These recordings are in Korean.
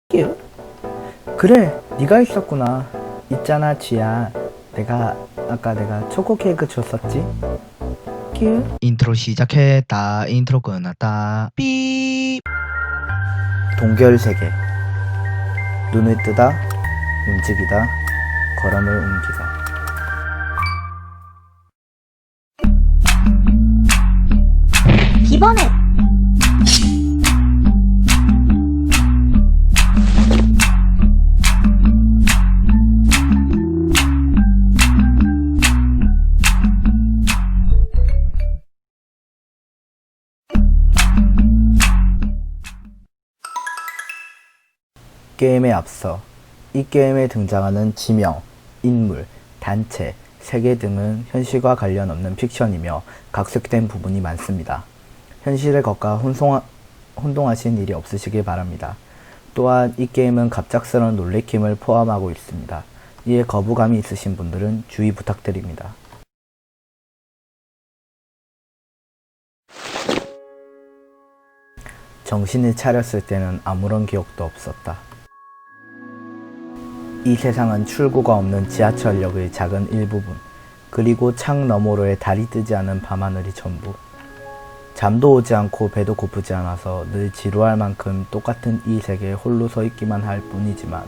끼요? 그래, 네가 있었구나. 있잖아, 쥐야. 아까 내가 초코 케이크 줬었지? 끼요? 인트로 시작했다. 인트로 끝났다. 삐. 동결 세계. 눈을 뜨다, 움직이다, 걸음을 옮기다. 이번에 게임에 앞서 이 게임에 등장하는 지명, 인물, 단체, 세계 등은 현실과 관련 없는 픽션이며 각색된 부분이 많습니다. 현실의 것과 혼동하신 일이 없으시길 바랍니다. 또한 이 게임은 갑작스러운 놀래킴을 포함하고 있습니다. 이에 거부감이 있으신 분들은 주의 부탁드립니다. 정신을 차렸을 때는 아무런 기억도 없었다. 이 세상은 출구가 없는 지하철역의 작은 일부분, 그리고 창 너머로의 달이 뜨지 않은 밤하늘이 전부. 잠도 오지 않고 배도 고프지 않아서 늘 지루할 만큼 똑같은 이 세계에 홀로 서 있기만 할 뿐이지만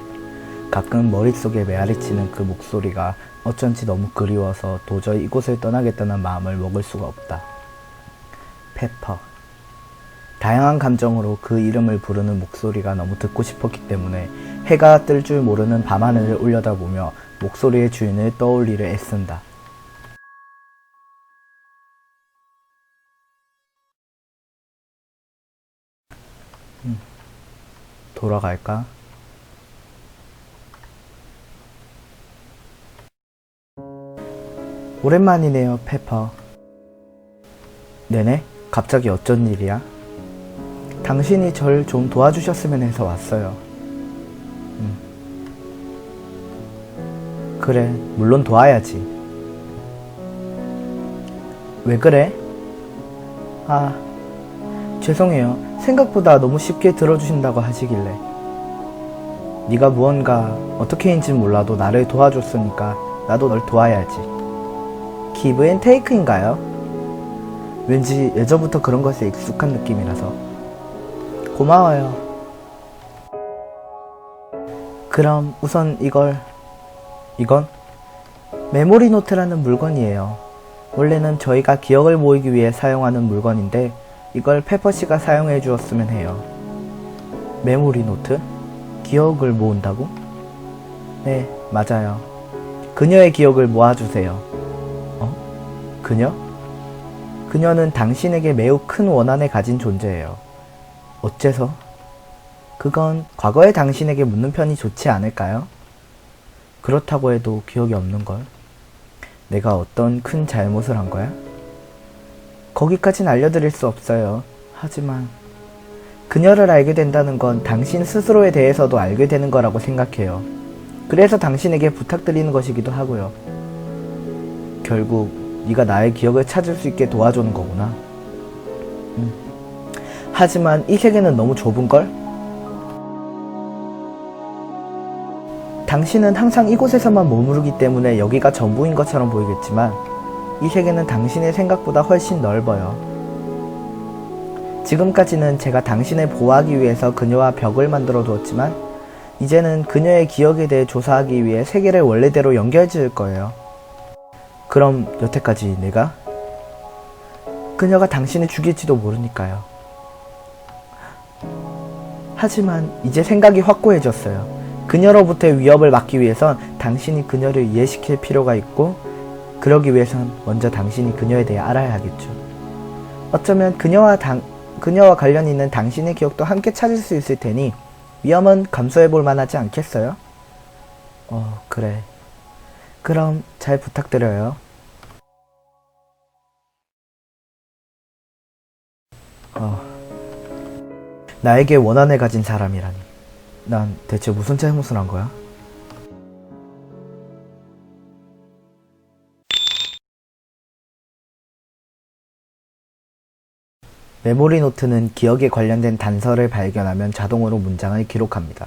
가끔 머릿속에 메아리치는 그 목소리가 어쩐지 너무 그리워서 도저히 이곳을 떠나겠다는 마음을 먹을 수가 없다. 페퍼. 다양한 감정으로 그 이름을 부르는 목소리가 너무 듣고 싶었기 때문에 해가 뜰 줄 모르는 밤하늘을 올려다보며 목소리의 주인을 떠올리려 애쓴다. 돌아갈까? 오랜만이네요, 페퍼. 네네? 갑자기 어쩐 일이야? 당신이 절 좀 도와주셨으면 해서 왔어요. 그래, 물론 도와야지. 왜 그래? 아, 죄송해요. 생각보다 너무 쉽게 들어주신다고 하시길래. 네가 무언가 어떻게인진 몰라도 나를 도와줬으니까 나도 널 도와야지. 기브 앤 테이크인가요? 왠지 예전부터 그런 것에 익숙한 느낌이라서. 고마워요. 그럼 우선 이건 메모리 노트라는 물건이에요. 원래는 저희가 기억을 모으기 위해 사용하는 물건인데 이걸 페퍼씨가 사용해 주었으면 해요. 메모리 노트? 기억을 모은다고? 네, 맞아요. 그녀의 기억을 모아주세요. 그녀? 그녀는 당신에게 매우 큰 원한을 가진 존재예요. 어째서? 그건 과거의 당신에게 묻는 편이 좋지 않을까요? 그렇다고 해도 기억이 없는걸. 내가 어떤 큰 잘못을 한 거야? 거기까진 알려드릴 수 없어요. 하지만 그녀를 알게 된다는 건 당신 스스로에 대해서도 알게 되는 거라고 생각해요. 그래서 당신에게 부탁드리는 것이기도 하고요. 결국 네가 나의 기억을 찾을 수 있게 도와주는 거구나. 하지만 이 세계는 너무 좁은걸? 당신은 항상 이곳에서만 머무르기 때문에 여기가 전부인 것처럼 보이겠지만 이 세계는 당신의 생각보다 훨씬 넓어요. 지금까지는 제가 당신을 보호하기 위해서 그녀와 벽을 만들어 두었지만 이제는 그녀의 기억에 대해 조사하기 위해 세계를 원래대로 연결지을 거예요. 그럼 여태까지 내가? 그녀가 당신을 죽일지도 모르니까요. 하지만 이제 생각이 확고해졌어요. 그녀로부터의 위협을 막기 위해선 당신이 그녀를 이해시킬 필요가 있고 그러기 위해선 먼저 당신이 그녀에 대해 알아야 하겠죠. 어쩌면 그녀와 관련 있는 당신의 기억도 함께 찾을 수 있을 테니 위험은 감수해 볼 만하지 않겠어요? 그래. 그럼 잘 부탁드려요. 나에게 원한을 가진 사람이라니. 난 대체 무슨 잘못을 한 거야? 메모리 노트는 기억에 관련된 단서를 발견하면 자동으로 문장을 기록합니다.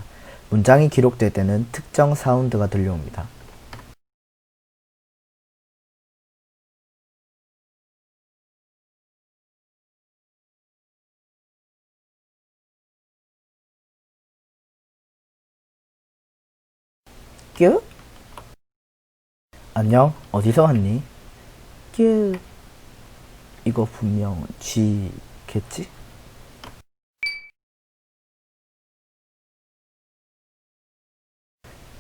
문장이 기록될 때는 특정 사운드가 들려옵니다. 뀨? 안녕, 어디서 왔니? 뀨. 이거 분명 G겠지?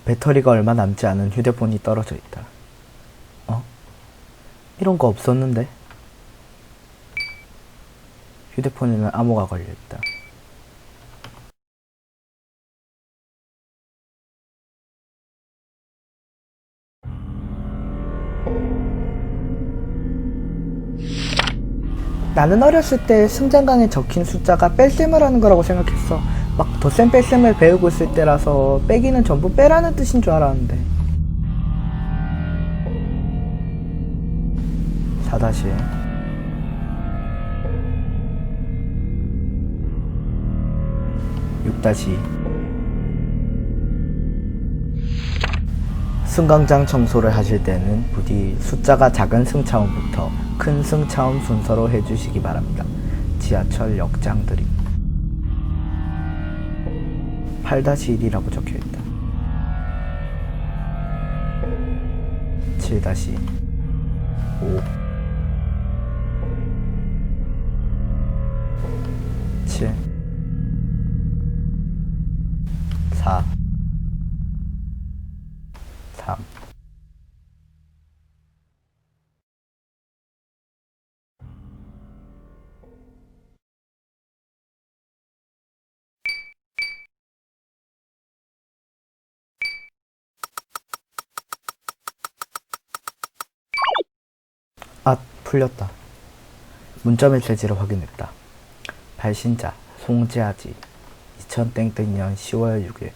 배터리가 얼마 남지 않은 휴대폰이 떨어져 있다. 어? 이런 거 없었는데? 휴대폰에는 암호가 걸려 있다. 나는 어렸을 때 승장강에 적힌 숫자가 뺄셈을 하는 거라고 생각했어. 막 덧셈 뺄셈을 배우고 있을 때라서 빼기는 전부 빼라는 뜻인 줄 알았는데. 4-1 6-2 승강장 청소를 하실 때는 부디 숫자가 작은 승차원부터 큰 승차원 순서로 해주시기 바랍니다. 지하철 역장들이 8-1이라고 적혀있다. 7-5 7 4 3 아, 풀렸다. 문자 메시지를 확인했다. 발신자 송재아지 2000땡땡년 10월 6일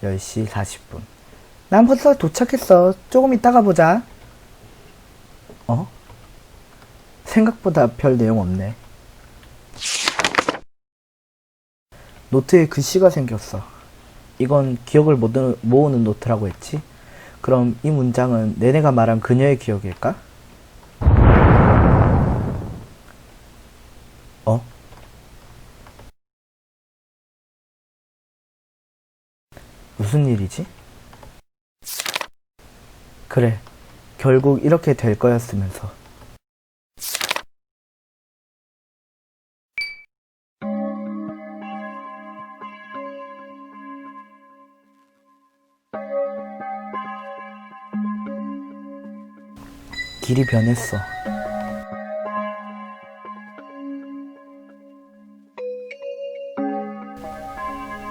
10시 40분. 난 벌써 도착했어. 조금 이따가 보자. 어? 생각보다 별 내용 없네. 노트에 글씨가 생겼어. 이건 기억을 모으는 노트라고 했지? 그럼 이 문장은 내내가 말한 그녀의 기억일까? 어? 무슨 일이지? 그래, 결국 이렇게 될 거였으면서. 길이 변했어.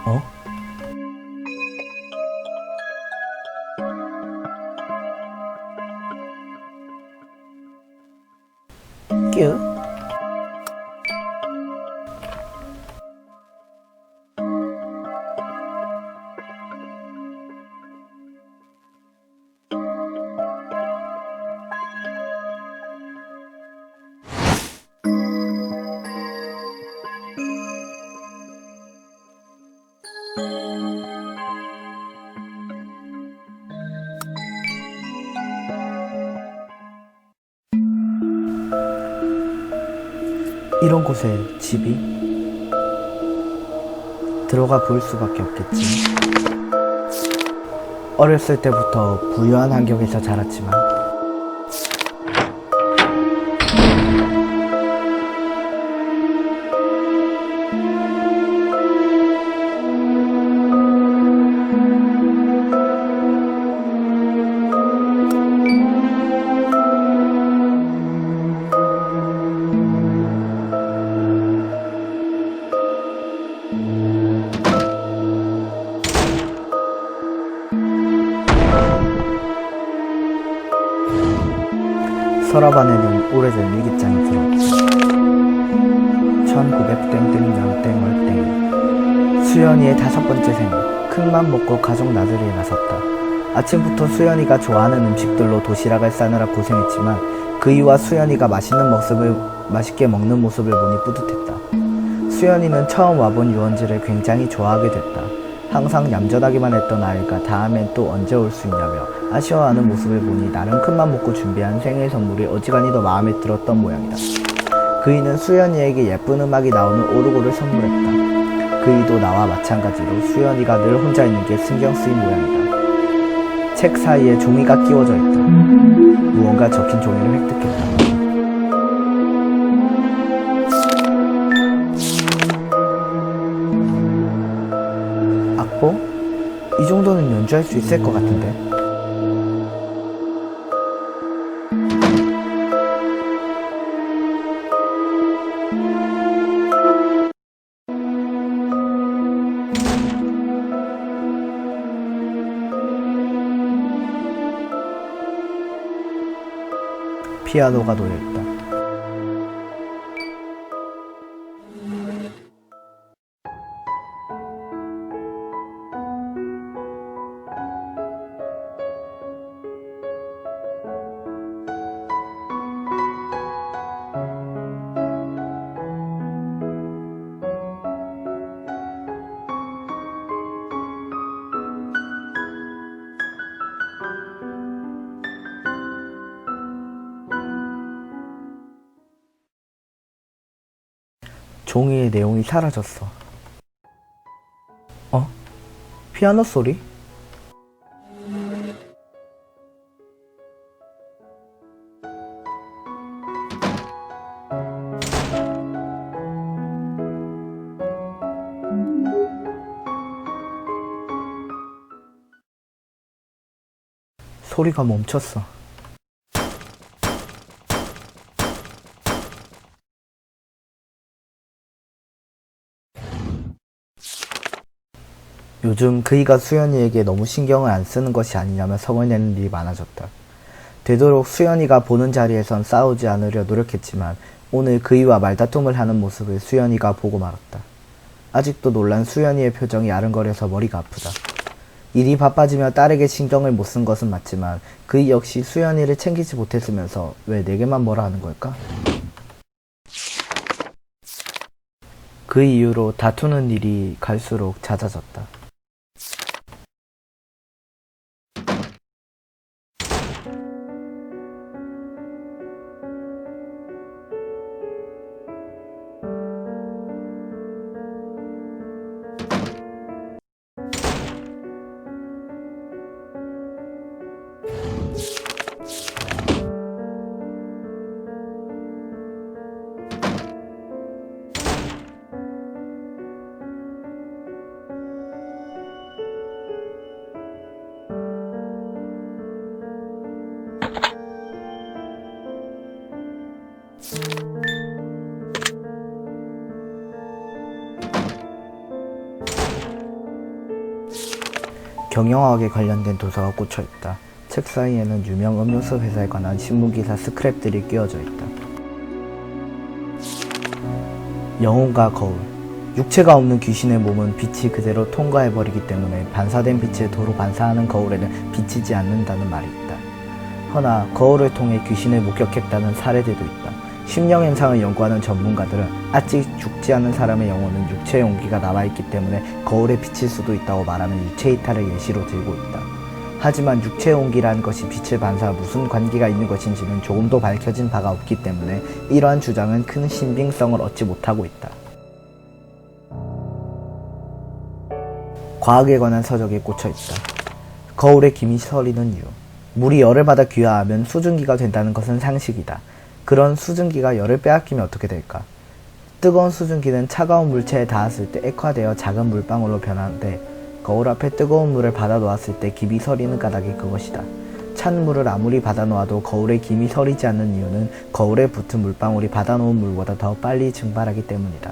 어? 뀨? 이런 곳에 집이? 들어가 볼 수밖에 없겠지. 어렸을 때부터 부유한 환경에서 자랐지만 서랍 안에는 오래된 일기장이 들어있다. 1900땡땡년 땡월땡 수연이의 5번째 생일. 큰맘 먹고 가족 나들이에 나섰다. 아침부터 수연이가 좋아하는 음식들로 도시락을 싸느라 고생했지만 그 이유와 수연이가 맛있게 먹는 모습을 보니 뿌듯했다. 수연이는 처음 와본 유원지를 굉장히 좋아하게 됐다. 항상 얌전하기만 했던 아이가 다음엔 또 언제 올 수 있냐며 아쉬워하는 모습을 보니 나름 큰맘 먹고 준비한 생일 선물이 어지간히 더 마음에 들었던 모양이다. 그이는 수연이에게 예쁜 음악이 나오는 오르골을 선물했다. 그이도 나와 마찬가지로 수연이가 늘 혼자 있는 게 신경 쓰인 모양이다. 책 사이에 종이가 끼워져 있다. 무언가 적힌 종이를 획득했다. 악보? 이 정도는 연주할 수 있을 것 같은데. 피아노가 놓여있다. 종이의 내용이 사라졌어. 피아노 소리? 소리가 멈췄어. 요즘 그이가 수연이에게 너무 신경을 안 쓰는 것이 아니냐며 성을 내는 일이 많아졌다. 되도록 수연이가 보는 자리에선 싸우지 않으려 노력했지만 오늘 그이와 말다툼을 하는 모습을 수연이가 보고 말았다. 아직도 놀란 수연이의 표정이 아른거려서 머리가 아프다. 일이 바빠지며 딸에게 신경을 못 쓴 것은 맞지만 그이 역시 수연이를 챙기지 못했으면서 왜 내게만 뭐라 하는 걸까? 그 이후로 다투는 일이 갈수록 잦아졌다. 경영학에 관련된 도서가 꽂혀있다. 책 사이에는 유명 음료수 회사에 관한 신문기사 스크랩들이 끼워져 있다. 영혼과 거울. 육체가 없는 귀신의 몸은 빛이 그대로 통과해버리기 때문에 반사된 빛을 도로 반사하는 거울에는 비치지 않는다는 말이 있다. 허나 거울을 통해 귀신을 목격했다는 사례들도 있다. 심령 현상을 연구하는 전문가들은 아직 죽지 않은 사람의 영혼은 육체의 온기가 남아있기 때문에 거울에 비칠 수도 있다고 말하는 유체 이탈을 예시로 들고 있다. 하지만 육체의 온기라는 것이 빛을 반사와 무슨 관계가 있는 것인지는 조금도 밝혀진 바가 없기 때문에 이러한 주장은 큰 신빙성을 얻지 못하고 있다. 과학에 관한 서적에 꽂혀있다. 거울에 김이 서리는 이유. 물이 열을 받아 귀화하면 수증기가 된다는 것은 상식이다. 그런 수증기가 열을 빼앗기면 어떻게 될까? 뜨거운 수증기는 차가운 물체에 닿았을 때 액화되어 작은 물방울로 변하는데 거울 앞에 뜨거운 물을 받아 놓았을 때 김이 서리는 까닭이 그것이다. 찬 물을 아무리 받아 놓아도 거울에 김이 서리지 않는 이유는 거울에 붙은 물방울이 받아 놓은 물보다 더 빨리 증발하기 때문이다.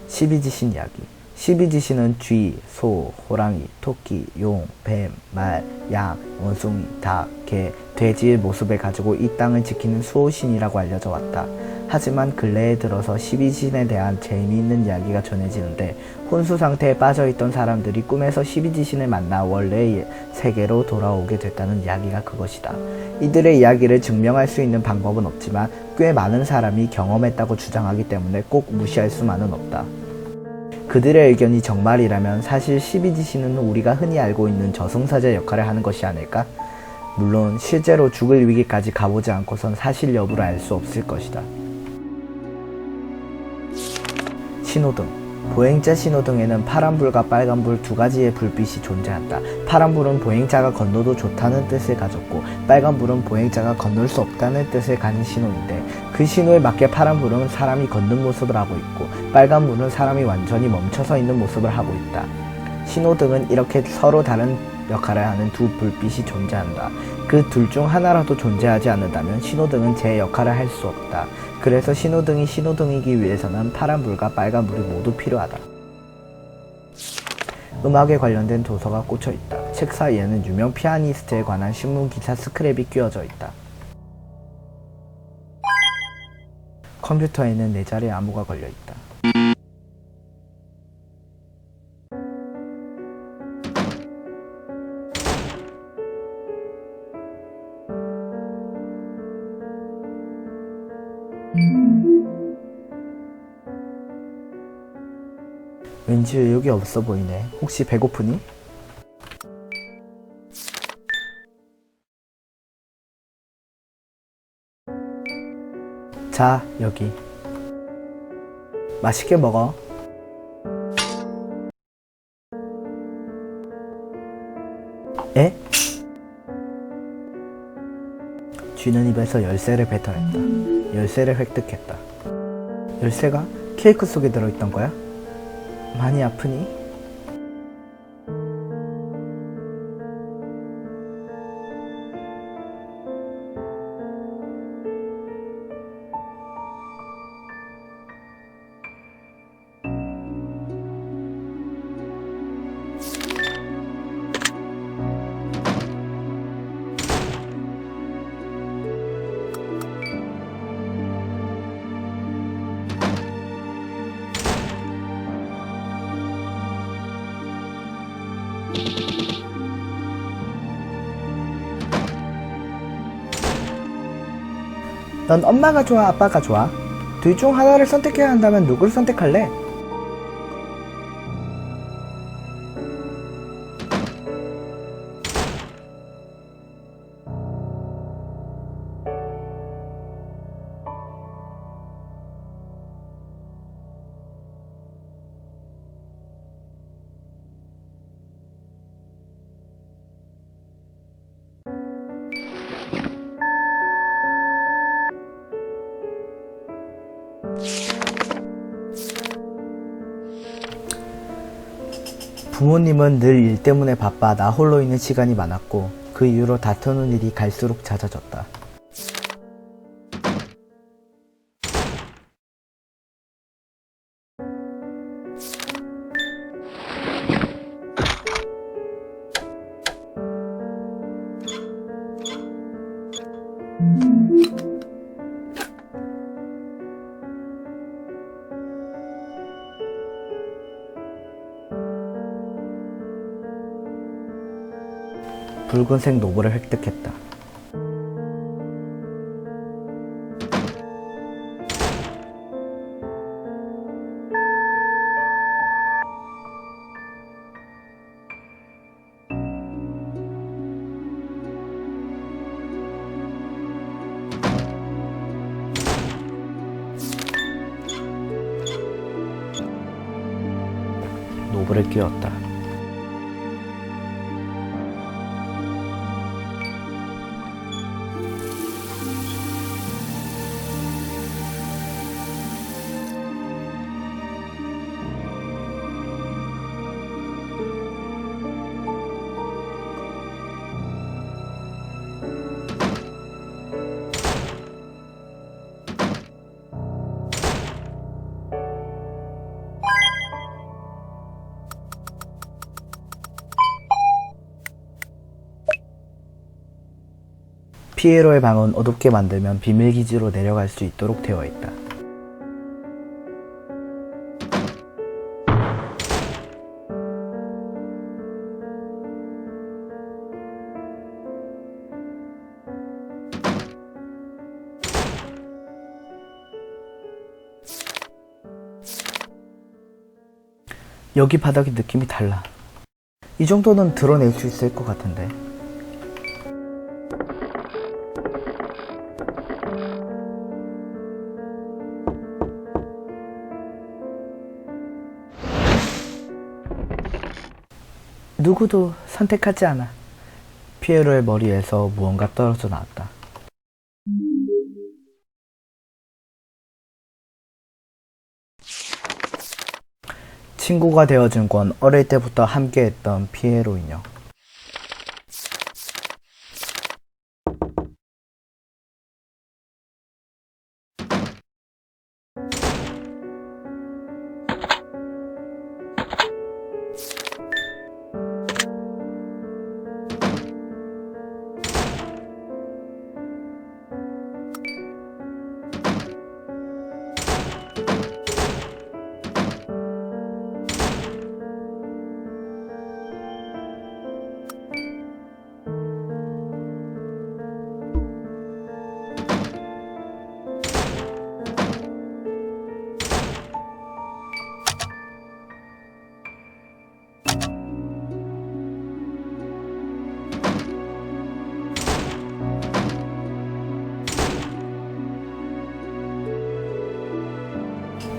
12지신 이야기. 12지신은 쥐, 소, 호랑이, 토끼, 용, 뱀, 말, 양, 원숭이, 닭, 개, 돼지의 모습을 가지고 이 땅을 지키는 수호신이라고 알려져 왔다. 하지만 근래에 들어서 12지신에 대한 재미있는 이야기가 전해지는데 혼수 상태에 빠져있던 사람들이 꿈에서 12지신을 만나 원래의 세계로 돌아오게 됐다는 이야기가 그것이다. 이들의 이야기를 증명할 수 있는 방법은 없지만 꽤 많은 사람이 경험했다고 주장하기 때문에 꼭 무시할 수만은 없다. 그들의 의견이 정말이라면 사실 12지신은 우리가 흔히 알고 있는 저승사자 역할을 하는 것이 아닐까? 물론 실제로 죽을 위기까지 가보지 않고선 사실 여부를 알 수 없을 것이다. 신호등. 보행자 신호등에는 파란불과 빨간불 두 가지의 불빛이 존재한다. 파란불은 보행자가 건너도 좋다는 뜻을 가졌고 빨간불은 보행자가 건널 수 없다는 뜻을 가진 신호인데 그 신호에 맞게 파란불은 사람이 걷는 모습을 하고 있고 빨간불은 사람이 완전히 멈춰서 있는 모습을 하고 있다. 신호등은 이렇게 서로 다른 역할을 하는 두 불빛이 존재한다. 그 둘 중 하나라도 존재하지 않는다면 신호등은 제 역할을 할 수 없다. 그래서 신호등이 신호등이기 위해서는 파란불과 빨간불이 모두 필요하다. 음악에 관련된 도서가 꽂혀 있다. 책 사이에는 유명 피아니스트에 관한 신문기사 스크랩이 끼워져 있다. 컴퓨터에는 네 자리의 암호가 걸려 있다. 왠지 의욕이 없어 보이네. 혹시 배고프니? 자, 여기. 맛있게 먹어. 에? 쥐는 입에서 열쇠를 뱉어냈다. 열쇠를 획득했다. 열쇠가 케이크 속에 들어있던 거야? 많이 아프니? 넌 엄마가 좋아, 아빠가 좋아? 둘 중 하나를 선택해야 한다면 누굴 선택할래? 부모님은 늘 일 때문에 바빠 나 홀로 있는 시간이 많았고 그 이후로 다투는 일이 갈수록 잦아졌다. 붉은색 노브를 획득했다. 노브를 끼웠다. 피에로의 방은 어둡게 만들면 비밀기지로 내려갈 수 있도록 되어 있다. 여기 바닥이 느낌이 달라. 이 정도는 드러낼 수 있을 것 같은데. 누구도 선택하지 않아. 피에로의 머리에서 무언가 떨어져 나왔다. 친구가 되어준 건 어릴 때부터 함께했던 피에로 인형.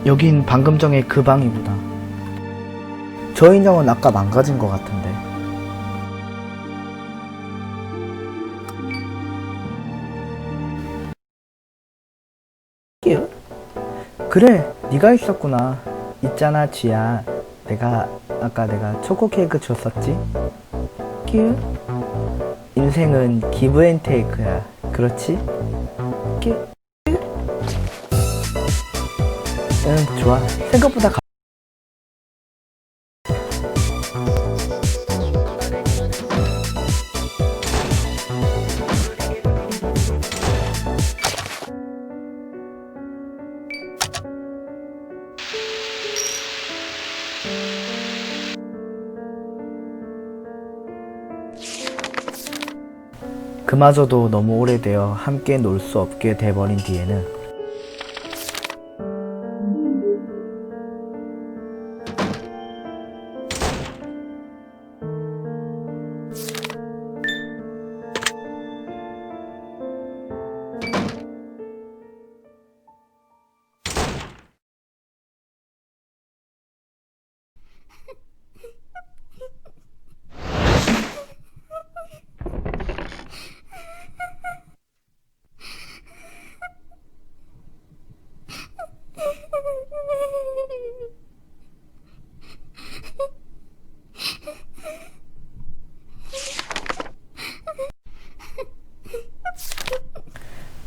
여긴 방금 전에 그 방이구나. 저 인형은 아까 망가진 것 같은데. 그래, 네가 있었구나. 있잖아, 쥐야. 아까 내가 초코 케이크 줬었지? 끼? 인생은 기브 앤 테이크야. 그렇지? 끼? 응, 좋아. 생각보다 그마저도 너무 오래되어 함께 놀 수 없게 돼버린 뒤에는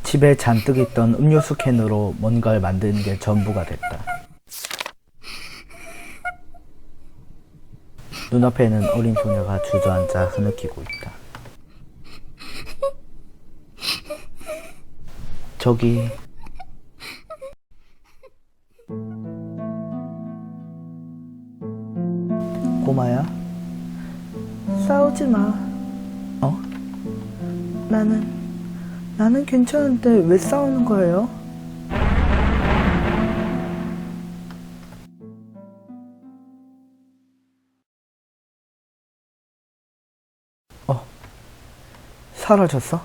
집에 잔뜩 있던 음료수 캔으로 뭔가를 만드는 게 전부가 됐다. 눈앞에는 어린 소녀가 주저앉아 흐느끼고 있다. 저기 꼬마야? 싸우지 마. 어? 나는 괜찮은데 왜 싸우는 거예요? 사라졌어?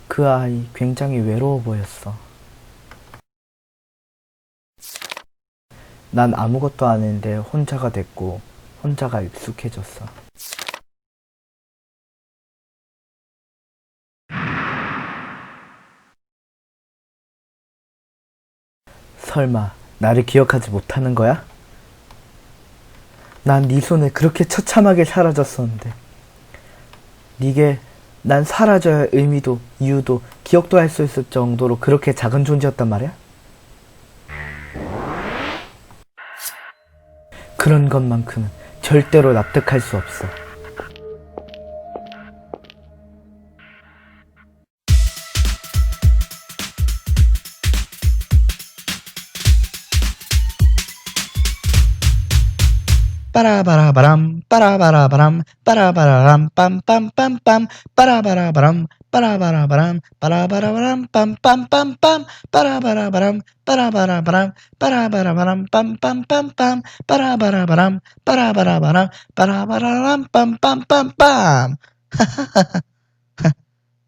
그 아이 굉장히 외로워 보였어. 난 아무것도 안 했는데 혼자가 됐고 혼자가 익숙해졌어. 설마 나를 기억하지 못하는 거야? 난 네 손에 그렇게 처참하게 사라졌었는데 네게 난 사라져야 할 의미도 이유도 기억도 할 수 있을 정도로 그렇게 작은 존재였단 말이야? 그런 것만큼은 절대로 납득할 수 없어. 빠라바라바람 빠라바라바람 빠라바라람 빰빰빰빰 빠라바라바람 빠라바라바람 빠라바라바람 빰빰빰빰 빠라바라바람 빠라바라바람 빠라바라바람 빰빰빰빰 빠라바라바람 빠라바라바람 빠라바라람 빰빰빰빰